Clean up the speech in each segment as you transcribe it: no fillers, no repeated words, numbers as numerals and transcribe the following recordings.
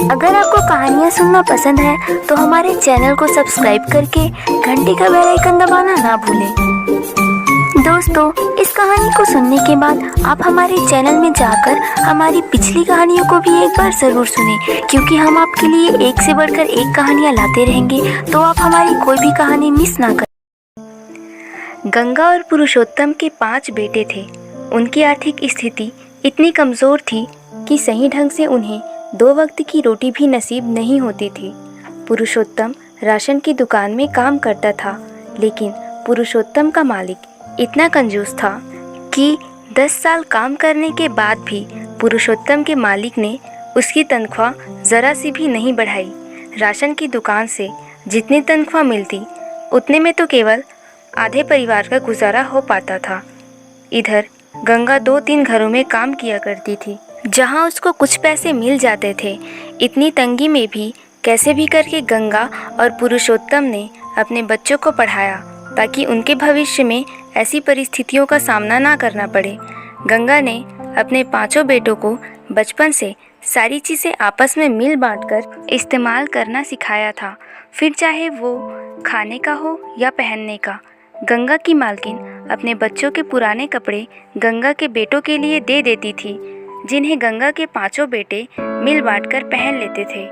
अगर आपको कहानियाँ सुनना पसंद है तो हमारे चैनल को सब्सक्राइब करके घंटी का बेल आइकन दबाना ना भूलें। दोस्तों, इस कहानी को सुनने के बाद आप हमारे चैनल में जाकर हमारी पिछली कहानियों को भी एक बार ज़रूर सुनें, क्योंकि हम आपके लिए एक से बढ़कर एक कहानियाँ लाते रहेंगे, तो आप हमारी कोई भी कहानी मिस ना करें। गंगा और पुरुषोत्तम के 5 बेटे थे। उनकी आर्थिक स्थिति इतनी कमज़ोर थी कि सही ढंग से उन्हें 2 वक्त की रोटी भी नसीब नहीं होती थी। पुरुषोत्तम राशन की दुकान में काम करता था, लेकिन पुरुषोत्तम का मालिक इतना कंजूस था कि 10 साल काम करने के बाद भी पुरुषोत्तम के मालिक ने उसकी तनख्वाह ज़रा सी भी नहीं बढ़ाई। राशन की दुकान से जितनी तनख्वाह मिलती उतने में तो केवल आधे परिवार का गुजारा हो पाता था। इधर गंगा 2-3 घरों में काम किया करती थी, जहां उसको कुछ पैसे मिल जाते थे। इतनी तंगी में भी कैसे भी करके गंगा और पुरुषोत्तम ने अपने बच्चों को पढ़ाया, ताकि उनके भविष्य में ऐसी परिस्थितियों का सामना ना करना पड़े। गंगा ने अपने 5 बेटों को बचपन से सारी चीज़ें आपस में मिल बांटकर इस्तेमाल करना सिखाया था, फिर चाहे वो खाने का हो या पहनने का। गंगा की मालकिन अपने बच्चों के पुराने कपड़े गंगा के बेटों के लिए दे देती थी, जिन्हें गंगा के 5 बेटे मिल बांटकर पहन लेते थे।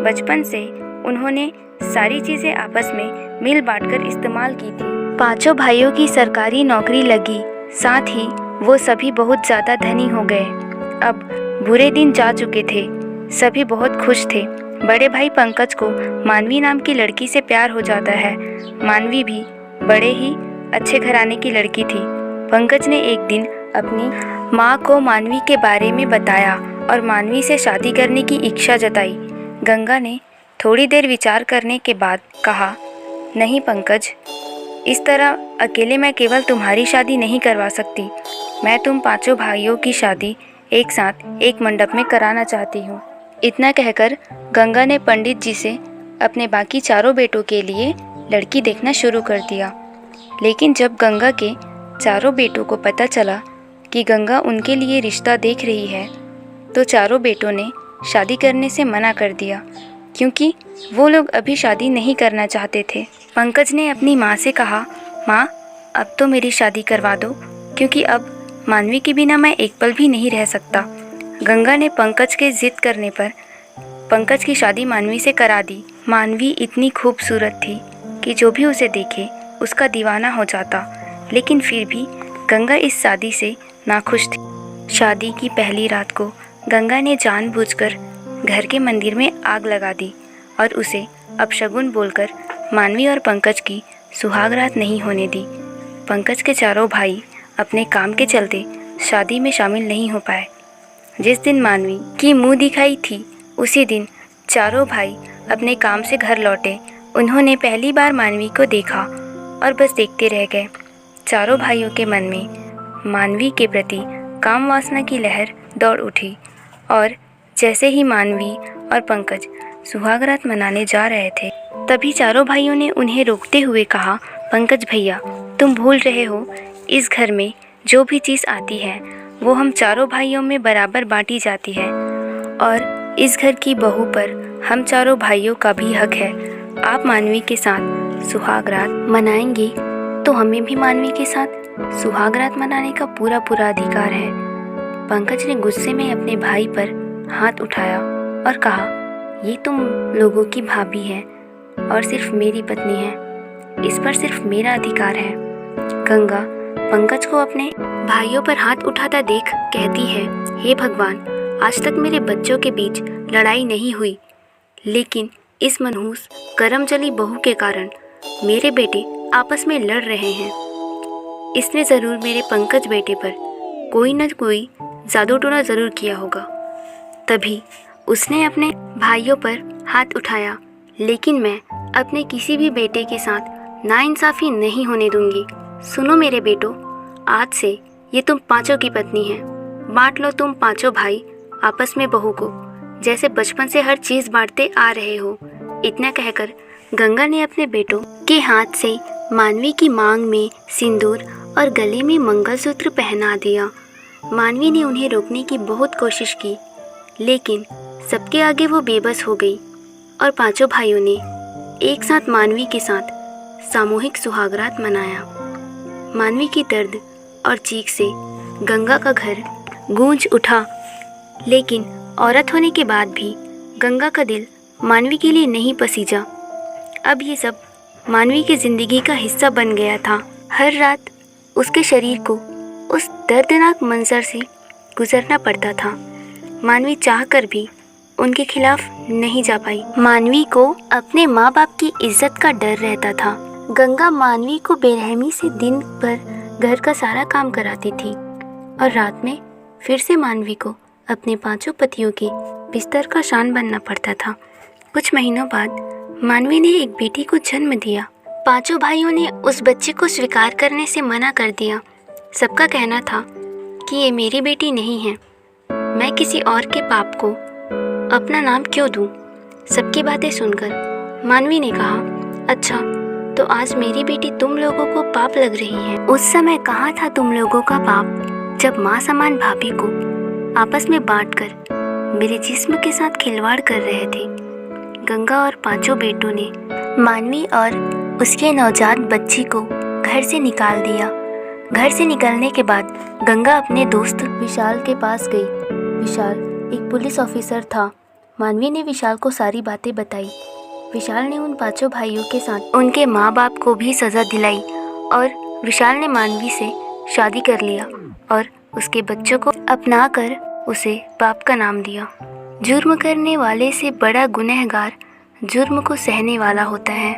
बचपन से उन्होंने सारी चीज़ें आपस में मिल बांटकर इस्तेमाल की थी। 5 भाइयों की सरकारी नौकरी लगी, साथ ही वो सभी बहुत ज़्यादा धनी हो गए। अब बुरे दिन जा चुके थे, सभी बहुत खुश थे। बड़े भाई पंकज को मानवी नाम की लड़की से प्यार हो जाता है। मानवी भी बड़े ही अच्छे घराने की लड़की थी। पंकज ने एक दिन अपनी माँ को मानवी के बारे में बताया और मानवी से शादी करने की इच्छा जताई। गंगा ने थोड़ी देर विचार करने के बाद कहा, नहीं पंकज, इस तरह अकेले मैं केवल तुम्हारी शादी नहीं करवा सकती। मैं तुम 5 भाइयों की शादी एक साथ एक मंडप में कराना चाहती हूँ। इतना कहकर गंगा ने पंडित जी से अपने बाकी 4 बेटों के लिए लड़की देखना शुरू कर दिया। लेकिन जब गंगा के 4 बेटों को पता चला कि गंगा उनके लिए रिश्ता देख रही है, तो 4 बेटों ने शादी करने से मना कर दिया, क्योंकि वो लोग अभी शादी नहीं करना चाहते थे। पंकज ने अपनी माँ से कहा, माँ, अब तो मेरी शादी करवा दो, क्योंकि अब मानवी के बिना मैं एक पल भी नहीं रह सकता। गंगा ने पंकज के जिद करने पर पंकज की शादी मानवी से करा दी। मानवी इतनी खूबसूरत थी कि जो भी उसे देखे उसका दीवाना हो जाता, लेकिन फिर भी गंगा इस शादी से नाखुश थी। शादी की पहली रात को गंगा ने जानबूझकर घर के मंदिर में आग लगा दी और उसे अपशगुन बोलकर मानवी और पंकज की सुहाग रात नहीं होने दी। पंकज के 4 भाई अपने काम के चलते शादी में शामिल नहीं हो पाए। जिस दिन मानवी की मुँह दिखाई थी, उसी दिन 4 भाई अपने काम से घर लौटे। उन्होंने पहली बार मानवी को देखा और बस देखते रह गए। 4 भाइयों के मन में मानवी के प्रति काम वासना की लहर दौड़ उठी, और जैसे ही मानवी और पंकज सुहागरात मनाने जा रहे थे, तभी 4 भाइयों ने उन्हें रोकते हुए कहा, पंकज भैया, तुम भूल रहे हो, इस घर में जो भी चीज़ आती है वो हम 4 भाइयों में बराबर बांटी जाती है, और इस घर की बहू पर हम 4 भाइयों का भी हक है। आप मानवी के साथ सुहागरात मनाएंगे तो हमें भी मानवी के साथ सुहागरात मनाने का पूरा अधिकार है। पंकज ने गुस्से में अपने भाई पर हाथ उठाया और कहा, ये तुम लोगों की भाभी है और सिर्फ मेरी पत्नी है, इस पर सिर्फ मेरा अधिकार है। गंगा पंकज को अपने भाइयों पर हाथ उठाता देख कहती है, हे भगवान, आज तक मेरे बच्चों के बीच लड़ाई नहीं हुई, लेकिन इस मनहूस करमजली बहू के कारण मेरे बेटे आपस में लड़ रहे हैं। इसने ज़रूर मेरे पंकज बेटे पर कोई न कोई जादू टोना ज़रूर किया होगा। तभी उसने अपने भाइयों पर हाथ उठाया, लेकिन मैं अपने किसी भी बेटे के साथ नाइंसाफ़ी नहीं होने दूंगी। सुनो मेरे बेटो, आज से ये तुम 5 की पत्नी है। बांट लो तुम 5 भाई आपस में बहू को, जैसे बचपन से हर चीज़ बांटते आ रहे हो। इतना कहकर गंगा ने अपने बेटों के हाथ से मानवी की मांग में सिंदूर और गले में मंगलसूत्र पहना दिया। मानवी ने उन्हें रोकने की बहुत कोशिश की, लेकिन सबके आगे वो बेबस हो गई और पांचों भाइयों ने एक साथ मानवी के साथ सामूहिक सुहागरात मनाया। मानवी की दर्द और चीख से गंगा का घर गूंज उठा, लेकिन औरत होने के बाद भी गंगा का दिल मानवी के लिए नहीं पसीजा। अब ये सब मानवी की ज़िंदगी का हिस्सा बन गया था। हर रात उसके शरीर को उस दर्दनाक मंजर से गुजरना पड़ता था। मानवी चाहकर भी उनके खिलाफ नहीं जा पाई। मानवी को अपने माँ बाप की इज्जत का डर रहता था। गंगा मानवी को बेरहमी से दिन भर घर का सारा काम कराती थी और रात में फिर से मानवी को अपने पांचों पतियों के बिस्तर का शान बनना पड़ता था। कुछ महीनों बाद मानवी ने एक बेटी को जन्म दिया। पांचों भाइयों ने उस बच्चे को स्वीकार करने से मना कर दिया। सबका कहना था कि ये मेरी बेटी नहीं है, मैं किसी और के पाप को अपना नाम क्यों दूं? सबकी बातें सुनकर मानवी ने कहा, अच्छा तो आज मेरी बेटी तुम लोगों को पाप लग रही है। उस समय कहाँ था तुम लोगों का पाप, जब माँ समान भाभी को आपस में बांटकर मेरे जिस्म के साथ खिलवाड़ कर रहे थे। गंगा और पांचों बेटों ने मानवी और उसके नवजात बच्ची को घर से निकाल दिया। घर से निकलने के बाद गंगा अपने दोस्त विशाल के पास गई। विशाल एक पुलिस ऑफिसर था। मानवी ने विशाल को सारी बातें बताई। विशाल ने उन पांचों भाइयों के साथ उनके माँ बाप को भी सज़ा दिलाई और विशाल ने मानवी से शादी कर लिया और उसके बच्चों को अपनाकर उसे बाप का नाम दिया। जुर्म करने वाले से बड़ा गुनहगार जुर्म को सहने वाला होता है।